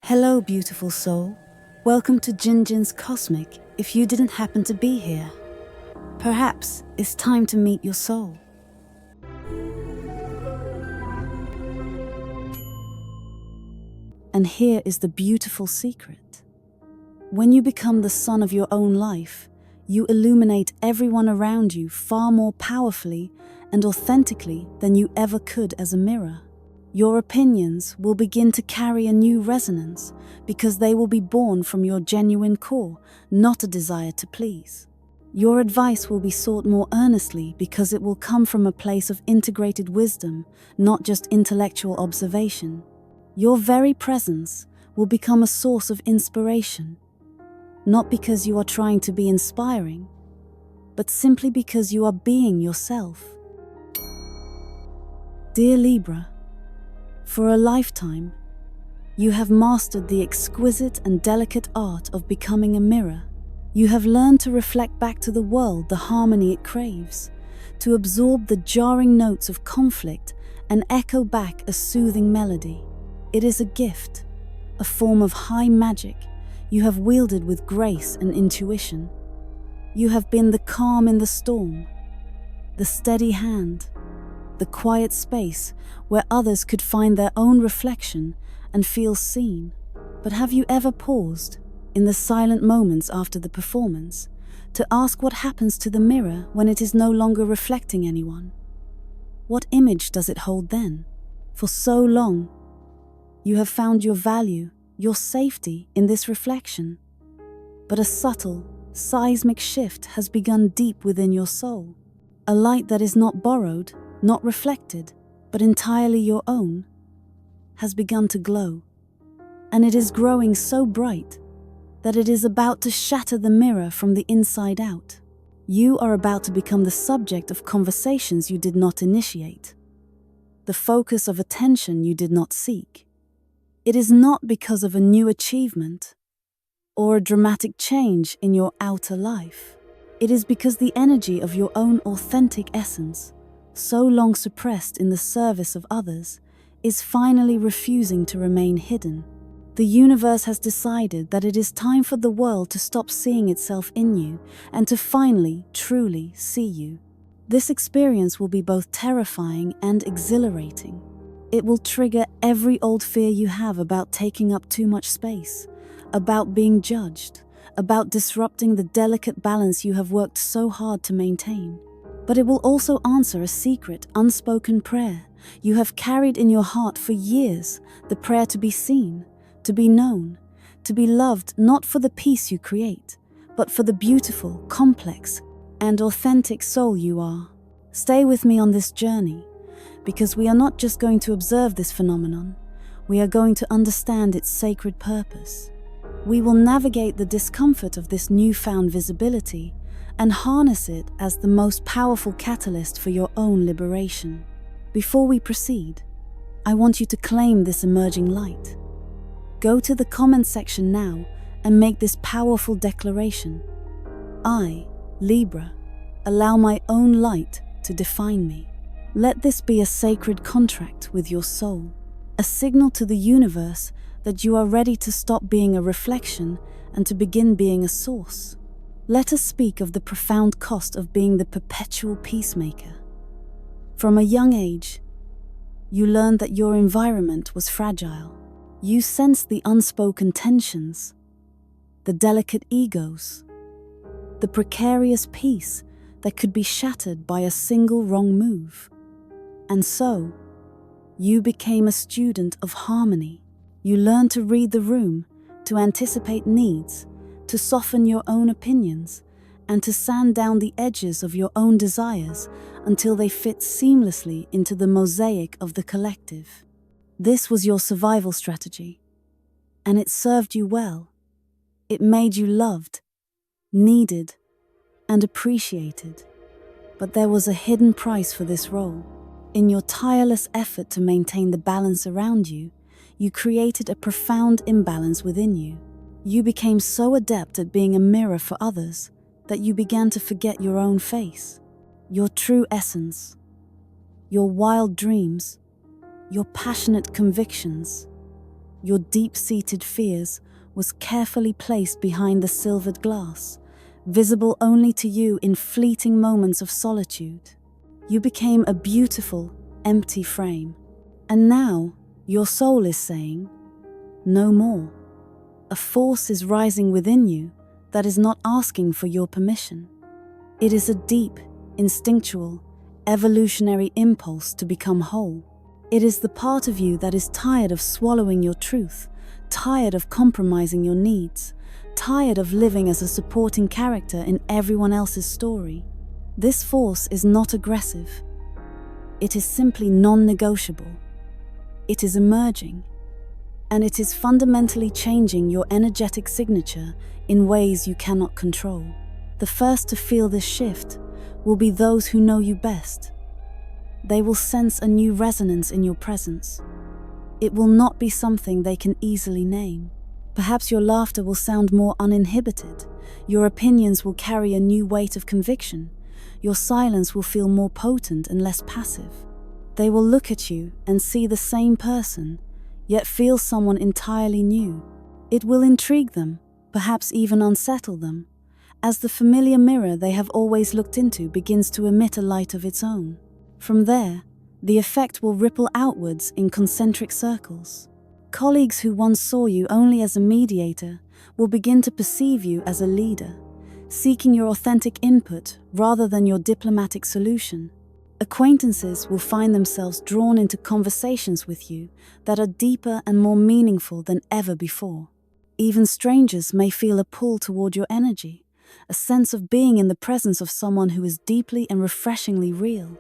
Hello, beautiful soul. Welcome to Jinjin's Cosmic. If you didn't happen to be here, perhaps it's time to meet your soul. And here is the beautiful secret. When you become the sun of your own life, you illuminate everyone around you far more powerfully and authentically than you ever could as a mirror. Your opinions will begin to carry a new resonance because they will be born from your genuine core, not a desire to please. Your advice will be sought more earnestly because it will come from a place of integrated wisdom, not just intellectual observation. Your very presence will become a source of inspiration, not because you are trying to be inspiring, but simply because you are being yourself. Dear Libra, for a lifetime, you have mastered the exquisite and delicate art of becoming a mirror. You have learned to reflect back to the world the harmony it craves, to absorb the jarring notes of conflict and echo back a soothing melody. It is a gift, a form of high magic you have wielded with grace and intuition. You have been the calm in the storm, the steady hand, the quiet space where others could find their own reflection and feel seen. But have you ever paused, in the silent moments after the performance, to ask what happens to the mirror when it is no longer reflecting anyone? What image does it hold then? For so long, you have found your value, your safety in this reflection. But a subtle, seismic shift has begun deep within your soul. A light that is not borrowed, not reflected, but entirely your own, has begun to glow. And it is growing so bright that it is about to shatter the mirror from the inside out. You are about to become the subject of conversations you did not initiate, the focus of attention you did not seek. It is not because of a new achievement or a dramatic change in your outer life. It is because the energy of your own authentic essence, so long suppressed in the service of others, is finally refusing to remain hidden. The universe has decided that it is time for the world to stop seeing itself in you and to finally, truly see you. This experience will be both terrifying and exhilarating. It will trigger every old fear you have about taking up too much space, about being judged, about disrupting the delicate balance you have worked so hard to maintain. But it will also answer a secret, unspoken prayer you have carried in your heart for years, the prayer to be seen, to be known, to be loved not for the peace you create, but for the beautiful, complex, and authentic soul you are. Stay with me on this journey, because we are not just going to observe this phenomenon, we are going to understand its sacred purpose. We will navigate the discomfort of this newfound visibility and harness it as the most powerful catalyst for your own liberation. Before we proceed, I want you to claim this emerging light. Go to the comment section now and make this powerful declaration. I, Libra, allow my own light to define me. Let this be a sacred contract with your soul, a signal to the universe that you are ready to stop being a reflection and to begin being a source. Let us speak of the profound cost of being the perpetual peacemaker. From a young age, you learned that your environment was fragile. You sensed the unspoken tensions, the delicate egos, the precarious peace that could be shattered by a single wrong move. And so, you became a student of harmony. You learned to read the room, to anticipate needs, to soften your own opinions, and to sand down the edges of your own desires until they fit seamlessly into the mosaic of the collective. This was your survival strategy, and it served you well. It made you loved, needed, and appreciated. But there was a hidden price for this role. In your tireless effort to maintain the balance around you, you created a profound imbalance within you. You became so adept at being a mirror for others that you began to forget your own face, your true essence, your wild dreams, your passionate convictions. your deep-seated fears, was carefully placed behind the silvered glass, visible only to you in fleeting moments of solitude. You became a beautiful, empty frame. And now, your soul is saying, no more. A force is rising within you that is not asking for your permission. It is a deep, instinctual, evolutionary impulse to become whole. It is the part of you that is tired of swallowing your truth, tired of compromising your needs, tired of living as a supporting character in everyone else's story. This force is not aggressive. It is simply non-negotiable. It is emerging, and it is fundamentally changing your energetic signature in ways you cannot control. The first to feel this shift will be those who know you best. They will sense a new resonance in your presence. It will not be something they can easily name. Perhaps your laughter will sound more uninhibited. Your opinions will carry a new weight of conviction. Your silence will feel more potent and less passive. They will look at you and see the same person, yet feel someone entirely new. It will intrigue them, perhaps even unsettle them, as the familiar mirror they have always looked into begins to emit a light of its own. From there, the effect will ripple outwards in concentric circles. Colleagues who once saw you only as a mediator will begin to perceive you as a leader, seeking your authentic input rather than your diplomatic solution. Acquaintances will find themselves drawn into conversations with you that are deeper and more meaningful than ever before. Even strangers may feel a pull toward your energy, a sense of being in the presence of someone who is deeply and refreshingly real.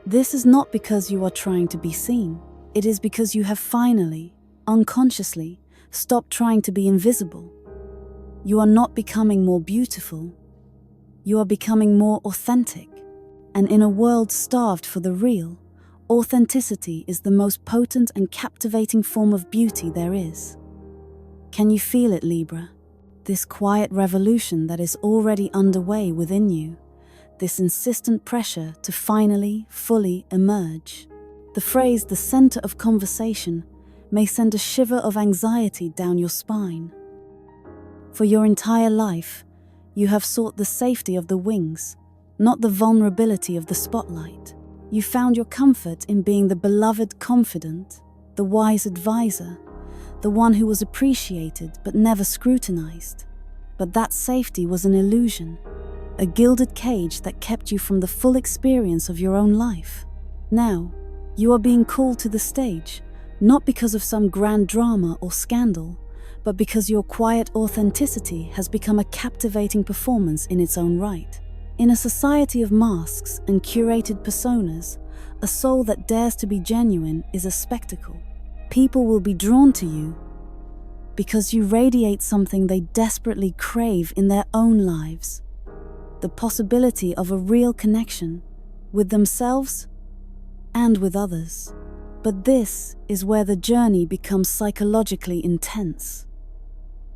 This is not because you are trying to be seen. It is because you have finally, unconsciously, stopped trying to be invisible. You are not becoming more beautiful. You are becoming more authentic. And in a world starved for the real, authenticity is the most potent and captivating form of beauty there is. Can you feel it, Libra? This quiet revolution that is already underway within you, this insistent pressure to finally, fully emerge. The phrase, the center of conversation, may send a shiver of anxiety down your spine. For your entire life, you have sought the safety of the wings, not the vulnerability of the spotlight. You found your comfort in being the beloved confidant, the wise advisor, the one who was appreciated but never scrutinized. But that safety was an illusion, a gilded cage that kept you from the full experience of your own life. Now, you are being called to the stage, not because of some grand drama or scandal, but because your quiet authenticity has become a captivating performance in its own right. In a society of masks and curated personas, a soul that dares to be genuine is a spectacle. People will be drawn to you because you radiate something they desperately crave in their own lives: the possibility of a real connection with themselves and with others. But this is where the journey becomes psychologically intense.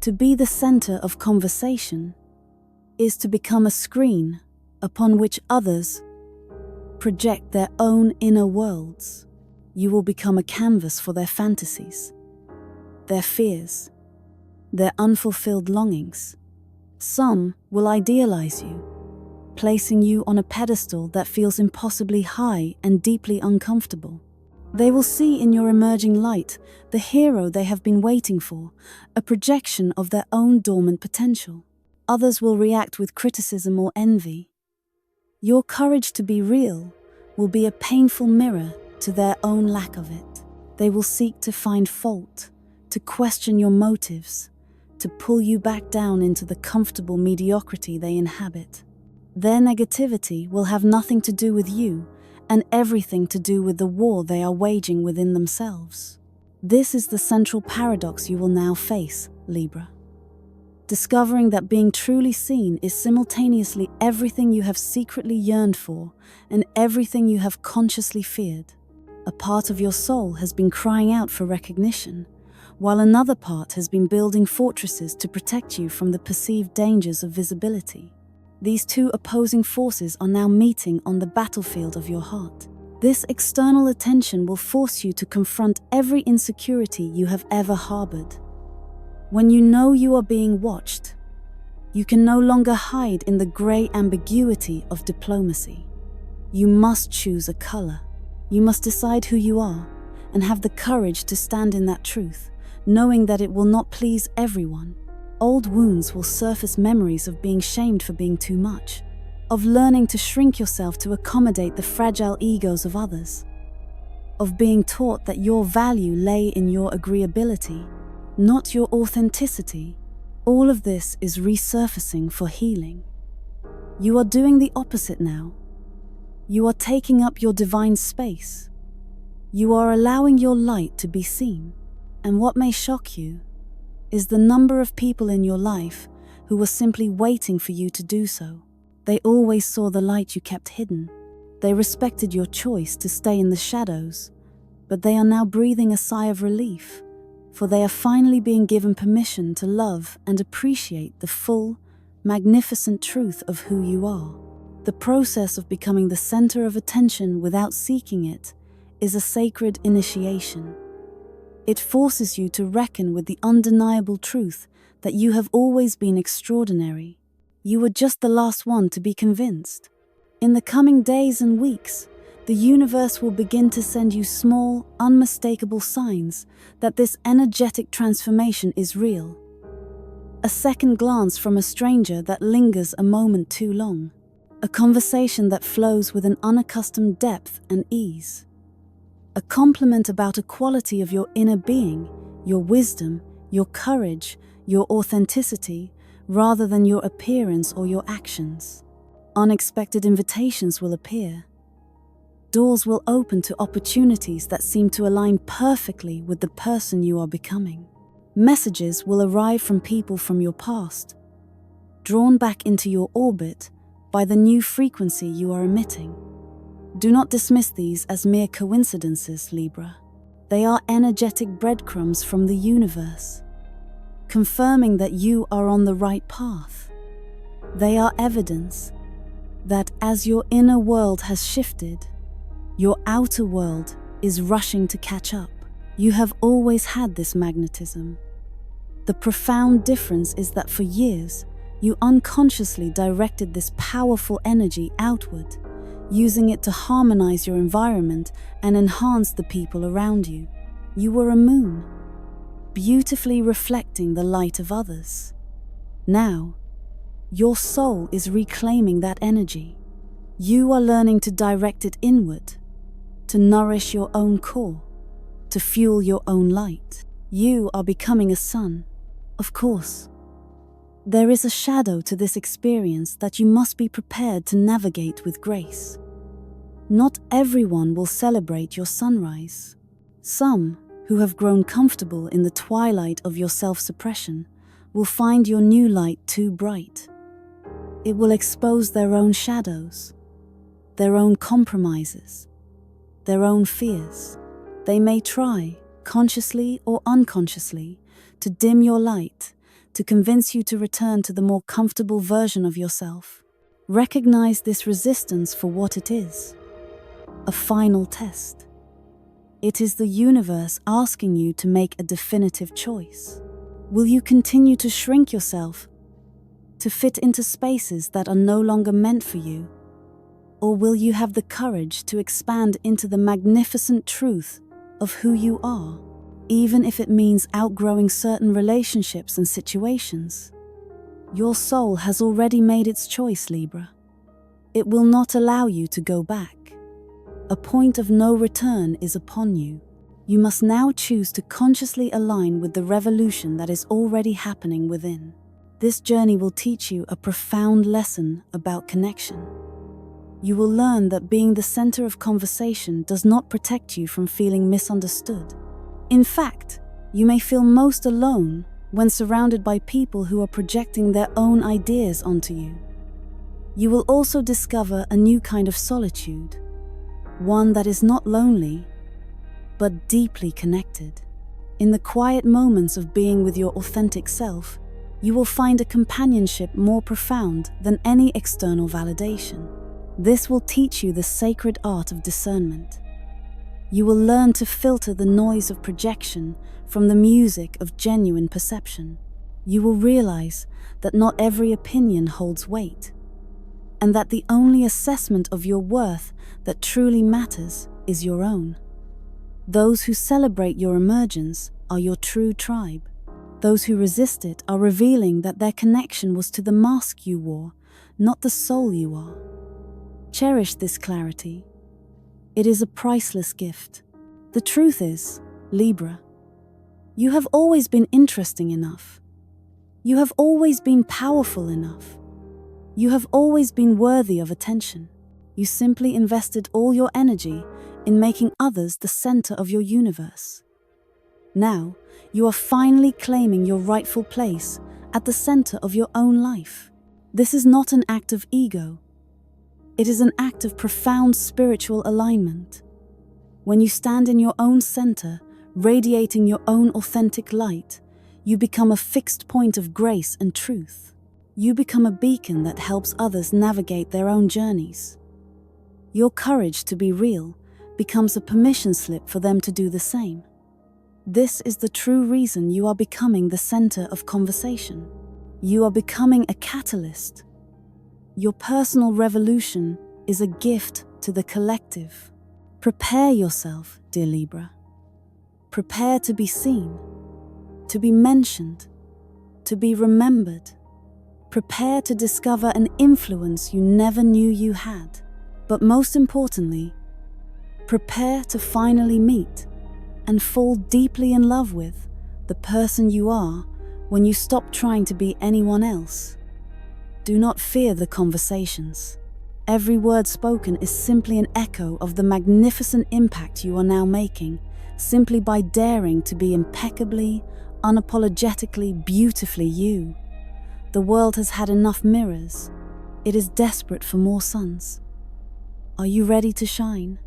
To be the center of conversation is to become a screen upon which others project their own inner worlds. You will become a canvas for their fantasies, their fears, their unfulfilled longings. Some will idealize you, placing you on a pedestal that feels impossibly high and deeply uncomfortable. They will see in your emerging light the hero they have been waiting for, a projection of their own dormant potential. Others will react with criticism or envy. Your courage to be real will be a painful mirror to their own lack of it. They will seek to find fault, to question your motives, to pull you back down into the comfortable mediocrity they inhabit. Their negativity will have nothing to do with you and everything to do with the war they are waging within themselves. This is the central paradox you will now face, Libra. Discovering that being truly seen is simultaneously everything you have secretly yearned for and everything you have consciously feared. A part of your soul has been crying out for recognition, while another part has been building fortresses to protect you from the perceived dangers of visibility. These two opposing forces are now meeting on the battlefield of your heart. This external attention will force you to confront every insecurity you have ever harbored. When you know you are being watched, you can no longer hide in the gray ambiguity of diplomacy. You must choose a color. You must decide who you are and have the courage to stand in that truth, knowing that it will not please everyone. Old wounds will surface memories of being shamed for being too much, of learning to shrink yourself to accommodate the fragile egos of others, of being taught that your value lay in your agreeability, not your authenticity. All of this is resurfacing for healing. You are doing the opposite now. You are taking up your divine space. You are allowing your light to be seen. And what may shock you is the number of people in your life who were simply waiting for you to do so. They always saw the light you kept hidden. They respected your choice to stay in the shadows, but they are now breathing a sigh of relief, for they are finally being given permission to love and appreciate the full, magnificent truth of who you are. The process of becoming the center of attention without seeking it is a sacred initiation. It forces you to reckon with the undeniable truth that you have always been extraordinary. You were just the last one to be convinced. In the coming days and weeks, the universe will begin to send you small, unmistakable signs that this energetic transformation is real. A second glance from a stranger that lingers a moment too long. A conversation that flows with an unaccustomed depth and ease. A compliment about a quality of your inner being, your wisdom, your courage, your authenticity, rather than your appearance or your actions. Unexpected invitations will appear. Doors will open to opportunities that seem to align perfectly with the person you are becoming. Messages will arrive from people from your past, drawn back into your orbit by the new frequency you are emitting. Do not dismiss these as mere coincidences, Libra. They are energetic breadcrumbs from the universe, confirming that you are on the right path. They are evidence that as your inner world has shifted, your outer world is rushing to catch up. You have always had this magnetism. The profound difference is that for years, you unconsciously directed this powerful energy outward, using it to harmonize your environment and enhance the people around you. You were a moon, beautifully reflecting the light of others. Now, your soul is reclaiming that energy. You are learning to direct it inward, to nourish your own core, to fuel your own light. You are becoming a sun. Of course, there is a shadow to this experience that you must be prepared to navigate with grace. Not everyone will celebrate your sunrise. Some, who have grown comfortable in the twilight of your self-suppression, will find your new light too bright. It will expose their own shadows, their own compromises, their own fears. They may try, consciously or unconsciously, to dim your light, to convince you to return to the more comfortable version of yourself. Recognize this resistance for what it is: a final test. It is the universe asking you to make a definitive choice. Will you continue to shrink yourself, to fit into spaces that are no longer meant for you? Or will you have the courage to expand into the magnificent truth of who you are, even if it means outgrowing certain relationships and situations? Your soul has already made its choice, Libra. It will not allow you to go back. A point of no return is upon you. You must now choose to consciously align with the revolution that is already happening within. This journey will teach you a profound lesson about connection. You will learn that being the center of conversation does not protect you from feeling misunderstood. In fact, you may feel most alone when surrounded by people who are projecting their own ideas onto you. You will also discover a new kind of solitude, one that is not lonely, but deeply connected. In the quiet moments of being with your authentic self, you will find a companionship more profound than any external validation. This will teach you the sacred art of discernment. You will learn to filter the noise of projection from the music of genuine perception. You will realize that not every opinion holds weight, and that the only assessment of your worth that truly matters is your own. Those who celebrate your emergence are your true tribe. Those who resist it are revealing that their connection was to the mask you wore, not the soul you are. Cherish this clarity. It is a priceless gift. The truth is, Libra, you have always been interesting enough. You have always been powerful enough. You have always been worthy of attention. You simply invested all your energy in making others the center of your universe. Now, you are finally claiming your rightful place at the center of your own life. This is not an act of ego. It is an act of profound spiritual alignment. When you stand in your own center, radiating your own authentic light, you become a fixed point of grace and truth. You become a beacon that helps others navigate their own journeys. Your courage to be real becomes a permission slip for them to do the same. This is the true reason you are becoming the center of conversation. You are becoming a catalyst. Your personal revolution is a gift to the collective. Prepare yourself, dear Libra. Prepare to be seen, to be mentioned, to be remembered. Prepare to discover an influence you never knew you had. But most importantly, prepare to finally meet and fall deeply in love with the person you are when you stop trying to be anyone else. Do not fear the conversations. Every word spoken is simply an echo of the magnificent impact you are now making, simply by daring to be impeccably, unapologetically, beautifully you. The world has had enough mirrors. It is desperate for more suns. Are you ready to shine?